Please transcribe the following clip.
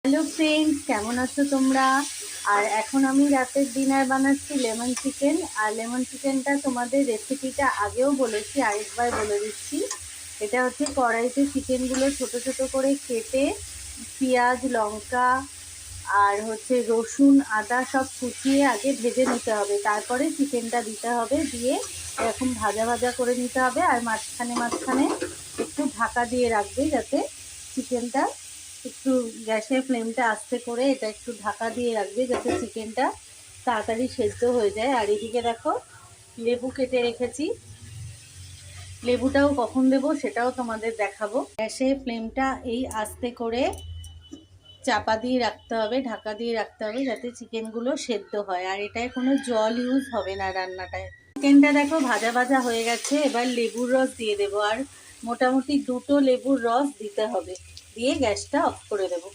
Hello friends, কেমন আছো তোমরা? আর এখন আমি রাতের ডিনার বানাচ্ছি লেমন চিকেন। আর লেমন চিকেনটা তোমাদের রেসিপিটা আগেও বলেছি, আরেকবার বলে দিচ্ছি। এটা হচ্ছে কড়াইতে চিকেনগুলো ছোট ছোট করে কেটে পেঁয়াজ, লঙ্কা আর হচ্ছে রসুন, আদা সব কুচিয়ে আগে ভেজে নিতে হবে, তারপরে চিকেনটা দিতে হবে। দিয়ে এরকম ভাজা ভাজা করে নিতে হবে। আর মাঝখানে মাঝখানে একটু ঢাকা দিয়ে রাখবে, যাতে চিকেনটা একটু গ্যাসের ফ্লেমটা আস্তে করে এটা একটু ঢাকা দিয়ে রাখবে, যাতে চিকেনটা তাড়াতাড়ি সেদ্ধ হয়ে যায়। আর এদিকে দেখো, লেবু কেটে রেখেছি, লেবুটাও কখন দেবো সেটাও তোমাদের দেখাবো। গ্যাসের ফ্লেমটা এই আস্তে করে চাপা দিয়ে রাখতে হবে, ঢাকা দিয়ে রাখতে হবে, যাতে চিকেনগুলো সেদ্ধ হয়। আর এটায় কোনো জল ইউজ হবে না রান্নাটায়। চিকেনটা দেখো ভাজা ভাজা হয়ে গেছে, এবার লেবুর রস দিয়ে দেবো। আর মোটামুটি 2টো লেবুর রস দিতে হবে, দিয়ে গ্যাসটা অফ করে দেবো।